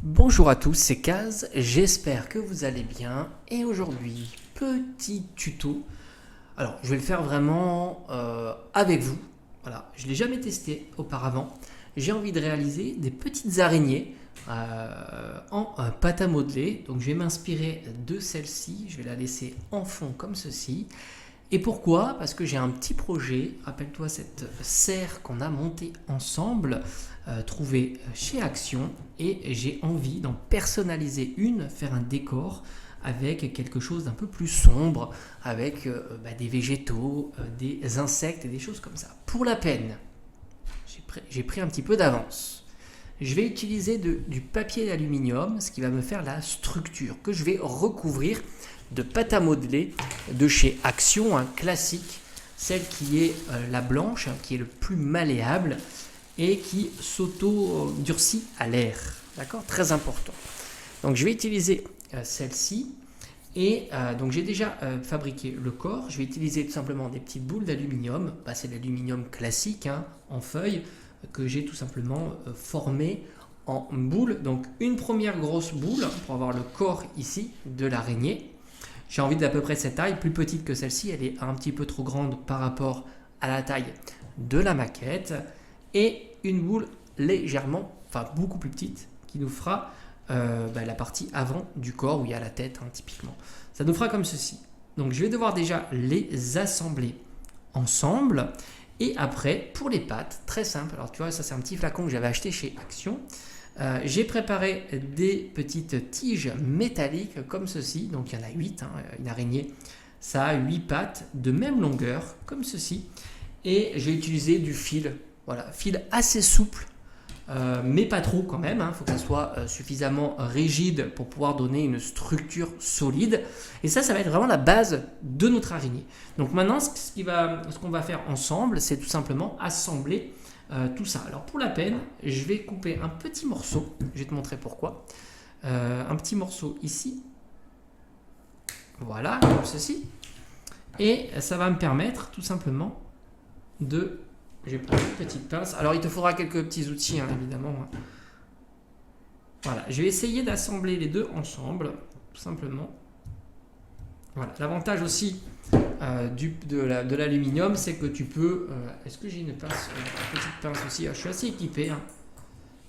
Bonjour à tous, c'est Kaz, j'espère que vous allez bien et aujourd'hui, petit tuto. Alors, je vais le faire vraiment avec vous. Voilà, je ne l'ai jamais testé auparavant. J'ai envie de réaliser des petites araignées en pâte à modeler. Donc, je vais m'inspirer de celle-ci. Je vais la laisser en fond comme ceci. Et pourquoi? Parce que j'ai un petit projet. Rappelle-toi cette serre qu'on a montée ensemble, trouvée chez Action. Et j'ai envie d'en personnaliser une, faire un décor avec quelque chose d'un peu plus sombre, avec des végétaux, des insectes et des choses comme ça. Pour la peine, j'ai pris un petit peu d'avance. Je vais utiliser du papier d'aluminium, ce qui va me faire la structure que je vais recouvrir de pâte à modeler de chez Action, classique, celle qui est la blanche, qui est le plus malléable et qui s'auto-durcit à l'air. D'accord? Très important. Donc je vais utiliser celle-ci et donc j'ai déjà fabriqué le corps. Je vais utiliser tout simplement des petites boules d'aluminium. C'est de l'aluminium classique en feuille que j'ai tout simplement formé en boule. Donc une première grosse boule pour avoir le corps ici de l'araignée. J'ai envie d'à peu près cette taille, plus petite que celle-ci, elle est un petit peu trop grande par rapport à la taille de la maquette. Et une boule légèrement, beaucoup plus petite, qui nous fera la partie avant du corps où il y a la tête typiquement. Ça nous fera comme ceci. Donc je vais devoir déjà les assembler ensemble. Et après, pour les pattes, très simple. Alors tu vois, ça c'est un petit flacon que j'avais acheté chez Action. J'ai préparé des petites tiges métalliques comme ceci. Donc il y en a 8, une araignée. Ça a 8 pattes de même longueur, comme ceci. Et j'ai utilisé du fil. Voilà, fil assez souple, mais pas trop quand même. Il faut que ça soit suffisamment rigide pour pouvoir donner une structure solide. Et ça va être vraiment la base de notre araignée. Donc maintenant, ce qu'on va faire ensemble, c'est tout simplement assembler tout ça. Alors pour la peine, je vais couper un petit morceau. Je vais te montrer pourquoi. Un petit morceau ici. Voilà, comme ceci. Et ça va me permettre tout simplement de... J'ai pris une petite pince. Alors il te faudra quelques petits outils évidemment. Voilà, je vais essayer d'assembler les deux ensemble, tout simplement. Voilà, l'avantage aussi de l'aluminium, c'est que tu peux... Est-ce que j'ai une pince, une petite pince aussi? Je suis assez équipé.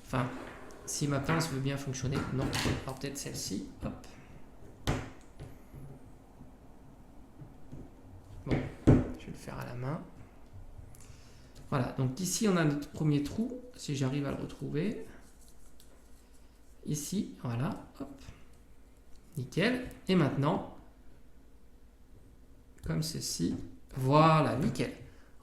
Enfin, si ma pince veut bien fonctionner. Non, alors peut-être celle-ci. Hop. Bon, je vais le faire à la main. Voilà, donc ici on a notre premier trou, si j'arrive à le retrouver. Ici, voilà, hop, nickel. Et maintenant, comme ceci, voilà, nickel.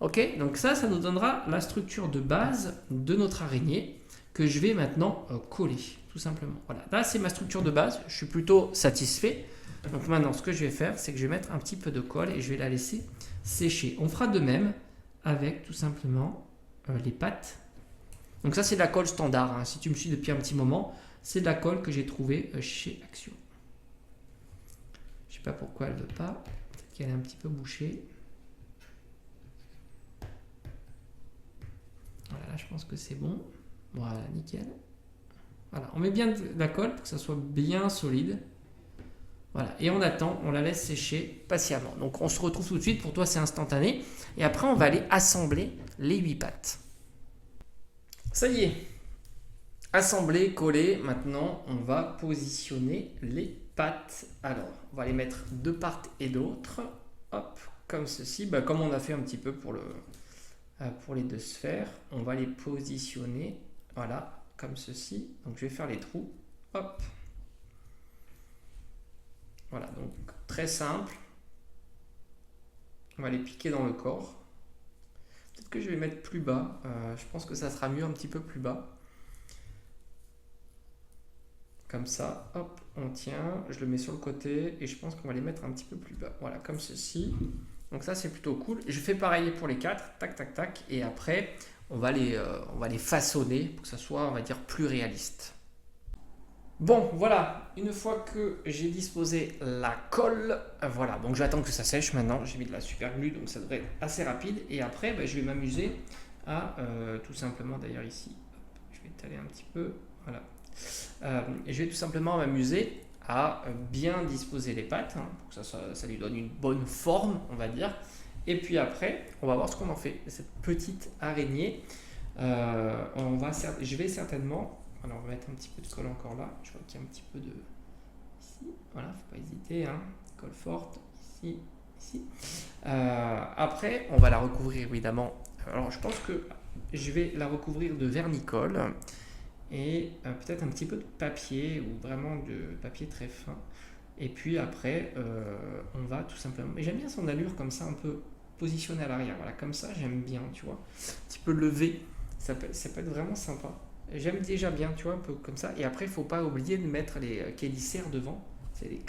Ok, donc ça nous donnera la structure de base de notre araignée que je vais maintenant coller, tout simplement. Voilà, là c'est ma structure de base, je suis plutôt satisfait. Donc maintenant, ce que je vais faire, c'est que je vais mettre un petit peu de colle et je vais la laisser sécher. On fera de même avec tout simplement les pattes. Donc ça c'est de la colle standard, si tu me suis depuis un petit moment, c'est de la colle que j'ai trouvée chez Action. Je sais pas pourquoi elle ne veut pas, peut-être qu'elle est un petit peu bouchée. Voilà, là je pense que c'est bon. Voilà, nickel. Voilà, on met bien de la colle pour que ça soit bien solide. Voilà, et on attend, on la laisse sécher patiemment. Donc on se retrouve tout de suite, pour toi c'est instantané. Et après on va aller assembler les 8 pattes. Ça y est, assemblé, collé. Maintenant on va positionner les pattes. Alors on va les mettre de part et d'autre. Hop, comme ceci, comme on a fait un petit peu pour les deux sphères. On va les positionner, voilà, comme ceci. Donc je vais faire les trous, hop. Voilà, donc très simple. On va les piquer dans le corps. Peut-être que je vais mettre plus bas. Je pense que ça sera mieux un petit peu plus bas. Comme ça, hop, on tient. Je le mets sur le côté et je pense qu'on va les mettre un petit peu plus bas. Voilà, comme ceci. Donc ça, c'est plutôt cool. Je fais pareil pour les 4. Tac, tac, tac. Et après, on va les façonner pour que ça soit, on va dire, plus réaliste. Bon, voilà, une fois que j'ai disposé la colle, voilà, donc j'attends que ça sèche maintenant, j'ai mis de la super glue, donc ça devrait être assez rapide, et après, je vais m'amuser à, tout simplement, d'ailleurs ici, hop, je vais étaler un petit peu, voilà, Je vais tout simplement m'amuser à bien disposer les pattes, hein, pour que ça lui donne une bonne forme, on va dire. Et puis après, on va voir ce qu'on en fait. Cette petite araignée, je vais certainement, alors on va mettre un petit peu de colle encore là, je vois qu'il y a un petit peu de... Ici, voilà, faut pas hésiter, hein. Colle forte, ici, ici. Après, on va la recouvrir évidemment. Alors je pense que je vais la recouvrir de vernicole et peut-être un petit peu de papier ou vraiment de papier très fin. Et puis après, on va tout simplement. Mais j'aime bien son allure comme ça, un peu positionné à l'arrière. Voilà, comme ça, j'aime bien, tu vois. Un petit peu levé, ça peut être vraiment sympa. J'aime déjà bien, tu vois, un peu comme ça. Et après, il ne faut pas oublier de mettre les chélicères devant. C'est les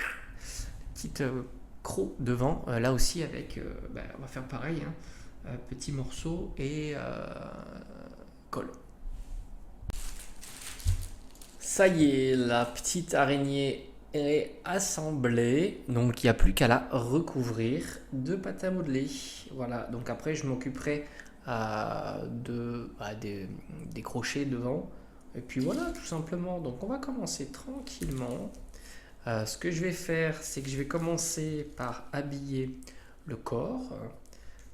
petites crocs devant. Là aussi, avec, on va faire pareil, hein. Petits morceaux et colle. Ça y est, la petite araignée est assemblée. Donc il n'y a plus qu'à la recouvrir de pâte à modeler. Voilà, donc après je m'occuperai des crochets devant. Et puis voilà, tout simplement. Donc on va commencer tranquillement. Ce que je vais faire, c'est que je vais commencer par habiller le corps.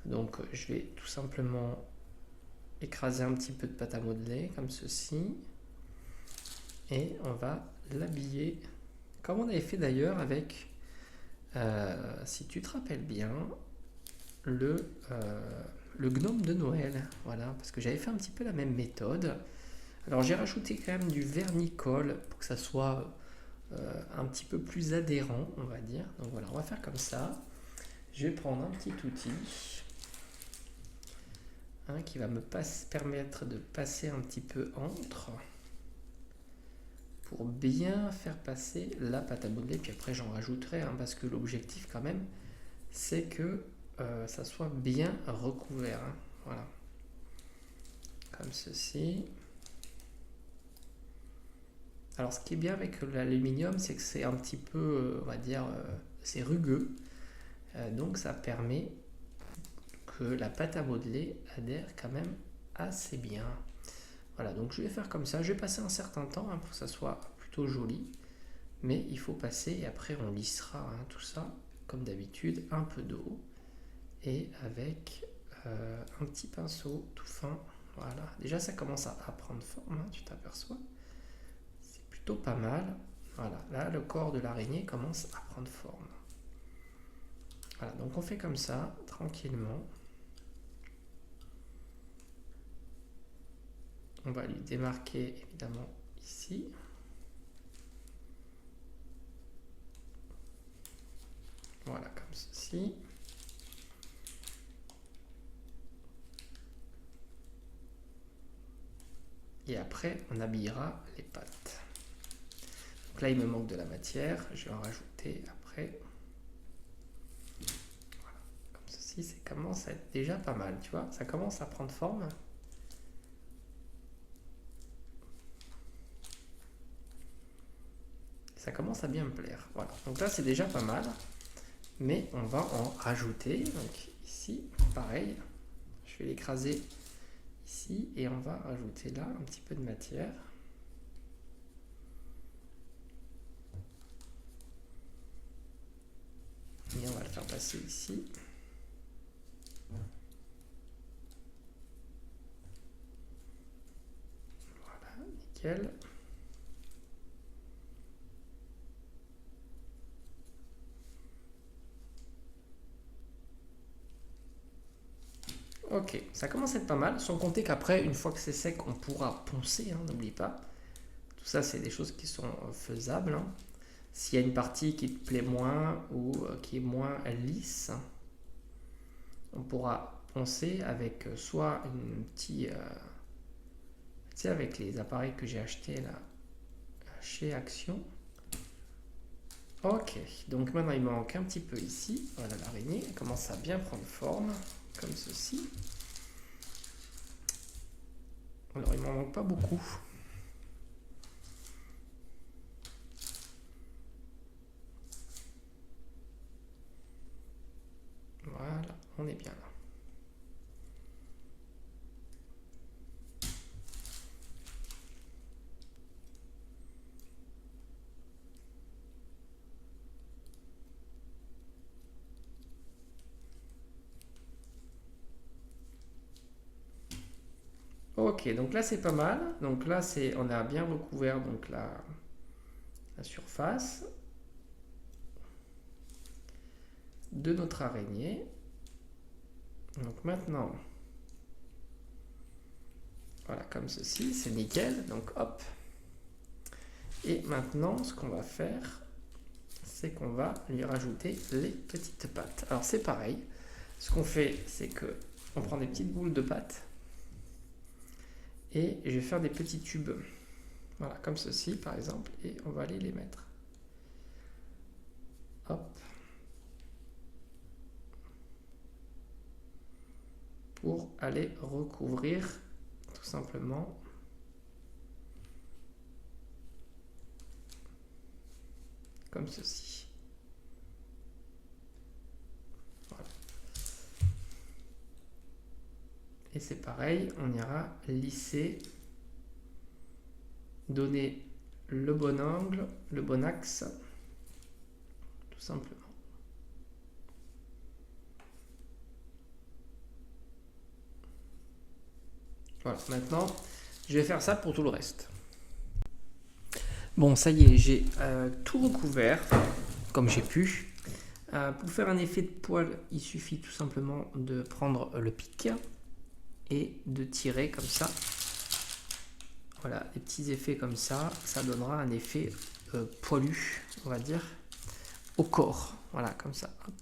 Donc je vais tout simplement écraser un petit peu de pâte à modeler comme ceci. Et on va l'habiller comme on avait fait d'ailleurs avec, si tu te rappelles bien, le gnome de Noël. Voilà, parce que j'avais fait un petit peu la même méthode. Alors j'ai rajouté quand même du vernicole pour que ça soit un petit peu plus adhérent, on va dire. Donc voilà, on va faire comme ça. Je vais prendre un petit outil, hein, qui va me permettre de passer un petit peu entre, pour bien faire passer la pâte à modeler. Puis après j'en rajouterai, hein, parce que l'objectif quand même c'est que ça soit bien recouvert, hein. Voilà, comme ceci. Alors ce qui est bien avec l'aluminium, c'est que c'est un petit peu, on va dire, c'est rugueux, donc ça permet que la pâte à modeler adhère quand même assez bien. Voilà, donc je vais faire comme ça. Je vais passer un certain temps, hein, pour que ça soit plutôt joli. Mais il faut passer et après on lissera, hein, tout ça comme d'habitude. Un peu d'eau et avec un petit pinceau tout fin. Voilà, déjà ça commence à prendre forme, hein, tu t'aperçois. C'est plutôt pas mal. Voilà, là le corps de l'araignée commence à prendre forme. Voilà, donc on fait comme ça, tranquillement. On va lui démarquer évidemment ici. Voilà, comme ceci. Et après, on habillera les pattes. Donc là, il me manque de la matière. Je vais en rajouter après. Voilà, comme ceci, ça commence à être déjà pas mal, tu vois. Ça commence à prendre forme. Ça commence à bien me plaire. Voilà, donc là, c'est déjà pas mal. Mais on va en rajouter. Donc ici, pareil. Je vais l'écraser ici et on va rajouter là un petit peu de matière. Et on va le faire passer ici. Voilà, nickel. Ok, ça commence à être pas mal, sans compter qu'après, une fois que c'est sec, on pourra poncer, hein, n'oublie pas. Tout ça, c'est des choses qui sont faisables, hein. S'il y a une partie qui te plaît moins ou qui est moins lisse, on pourra poncer avec soit une petite... tu sais, avec les appareils que j'ai achetés là, chez Action. Ok, donc maintenant il manque un petit peu ici. Voilà, l'araignée commence à bien prendre forme, comme ceci. Alors il m'en manque pas beaucoup. Voilà, on est bien là. Ok, donc là c'est pas mal. Donc là on a bien recouvert donc la surface de notre araignée. Donc maintenant, voilà, comme ceci, c'est nickel. Donc hop. Et maintenant, ce qu'on va faire, c'est qu'on va lui rajouter les petites pattes. Alors c'est pareil. Ce qu'on fait, c'est que on prend des petites boules de pâte et je vais faire des petits tubes. Voilà, comme ceci par exemple, et on va aller les mettre. Hop. Pour aller recouvrir tout simplement comme ceci. Voilà. Et c'est pareil, on ira lisser, donner le bon angle, le bon axe, tout simplement. Voilà, maintenant, je vais faire ça pour tout le reste. Bon, ça y est, j'ai tout recouvert, comme j'ai pu. Pour faire un effet de poil, il suffit tout simplement de prendre le pic et de tirer comme ça. Voilà, des petits effets comme ça, ça donnera un effet poilu, on va dire, au corps. Voilà, comme ça. Hop.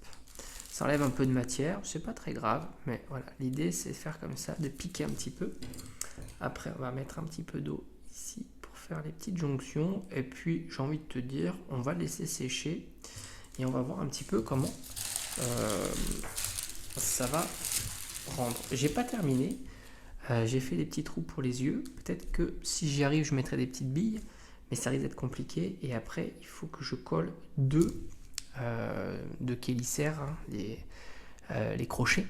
Ça enlève un peu de matière, c'est pas très grave, mais voilà, l'idée c'est de faire comme ça, de piquer un petit peu. Après, on va mettre un petit peu d'eau ici pour faire les petites jonctions. Et puis, j'ai envie de te dire, on va laisser sécher et on va voir un petit peu comment ça va rendre. J'ai pas terminé. J'ai fait des petits trous pour les yeux. Peut-être que si j'y arrive, je mettrai des petites billes, mais ça risque d'être compliqué. Et après, il faut que je colle deux chélicères, hein, les crochets.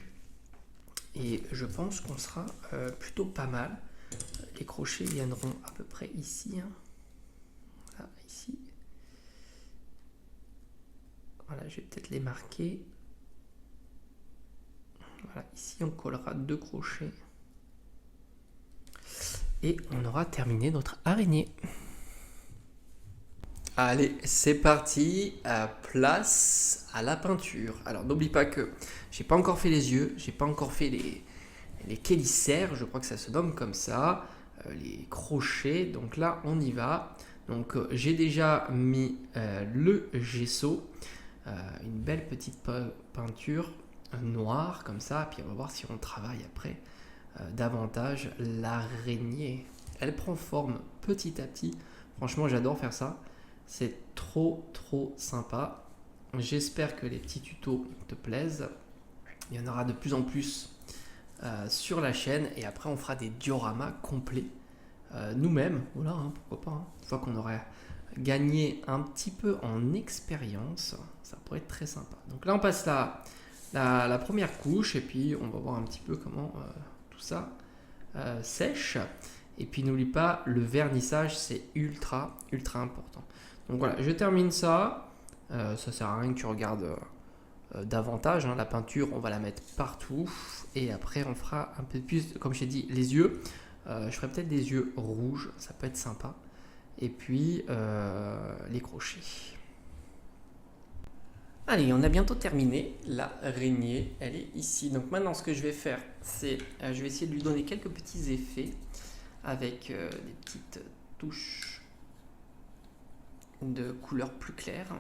Et je pense qu'on sera plutôt pas mal. Les crochets viendront à peu près ici. Hein. Voilà, ici. Voilà, je vais peut-être les marquer. Voilà, ici on collera deux crochets. Et on aura terminé notre araignée. Allez, c'est parti, place à la peinture. Alors n'oublie pas que j'ai pas encore fait les yeux, j'ai pas encore fait les chélicères, je crois que ça se nomme comme ça, les crochets. Donc là, on y va. Donc j'ai déjà mis le gesso, une belle petite peinture noire comme ça, puis on va voir si on travaille après davantage l'araignée. Elle prend forme petit à petit. Franchement, j'adore faire ça. C'est trop sympa. J'espère que les petits tutos te plaisent. Il y en aura de plus en plus sur la chaîne et après on fera des dioramas complets nous-mêmes. Voilà, hein, pourquoi pas. Hein. Une fois qu'on aura gagné un petit peu en expérience, ça pourrait être très sympa. Donc là on passe la première couche et puis on va voir un petit peu comment tout ça sèche. Et puis n'oublie pas, le vernissage c'est ultra important. Donc voilà, je termine ça. Ça sert à rien que tu regardes davantage. Hein. La peinture, on va la mettre partout. Et après, on fera un peu plus, comme j'ai dit, les yeux. Je ferai peut-être des yeux rouges, ça peut être sympa. Et puis, les crochets. Allez, on a bientôt terminé. L'araignée, elle est ici. Donc maintenant, ce que je vais faire, c'est je vais essayer de lui donner quelques petits effets avec des petites touches de couleurs plus claires.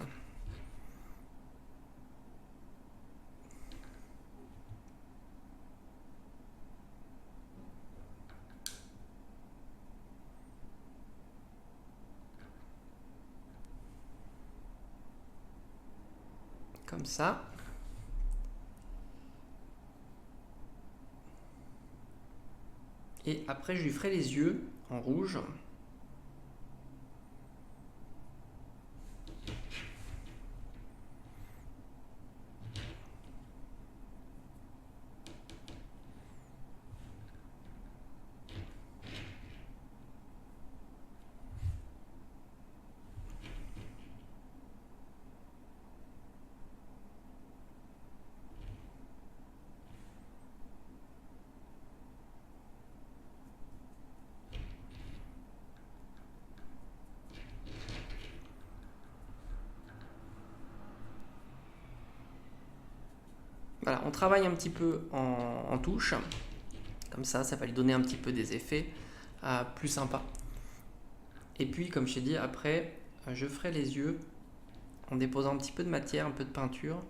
Comme ça. Et après, je lui ferai les yeux en rouge. Voilà, on travaille un petit peu en touche. Comme ça va lui donner un petit peu des effets plus sympas. Et puis, comme je t'ai dit, après, je ferai les yeux en déposant un petit peu de matière, un peu de peinture.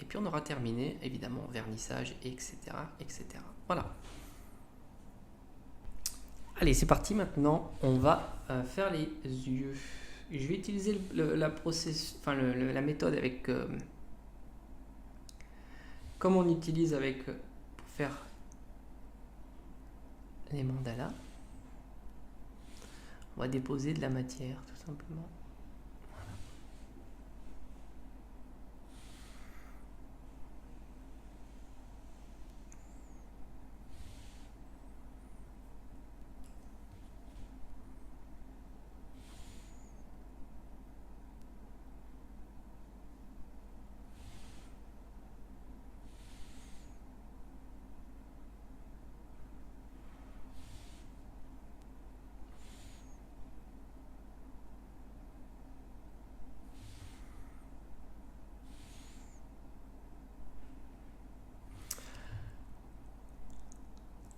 Et puis, on aura terminé, évidemment, vernissage, etc., etc. Voilà. Allez, c'est parti maintenant. On va faire les yeux. Je vais utiliser la méthode avec... comme on utilise avec pour faire les mandalas. On va déposer de la matière tout simplement. Voilà.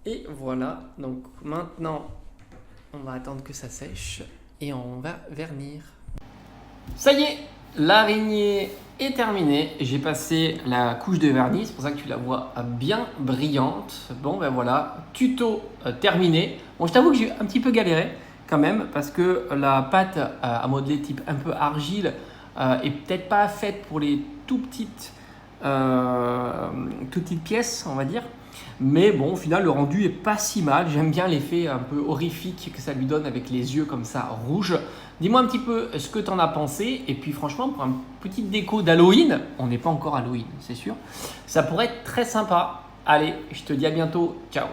Et voilà, donc maintenant on va attendre que ça sèche et on va vernir. Ça y est, l'araignée est terminée. J'ai passé la couche de vernis, c'est pour ça que tu la vois bien brillante. Bon ben voilà, tuto terminé. Bon, je t'avoue que j'ai un petit peu galéré quand même parce que la pâte à modeler type un peu argile est peut-être pas faite pour les tout petites pièces, on va dire. Mais bon, au final, le rendu est pas si mal. J'aime bien l'effet un peu horrifique que ça lui donne avec les yeux comme ça rouges. Dis-moi un petit peu ce que tu en as pensé. Et puis franchement, pour une petite déco d'Halloween, on n'est pas encore Halloween, c'est sûr, ça pourrait être très sympa. Allez, je te dis à bientôt. Ciao.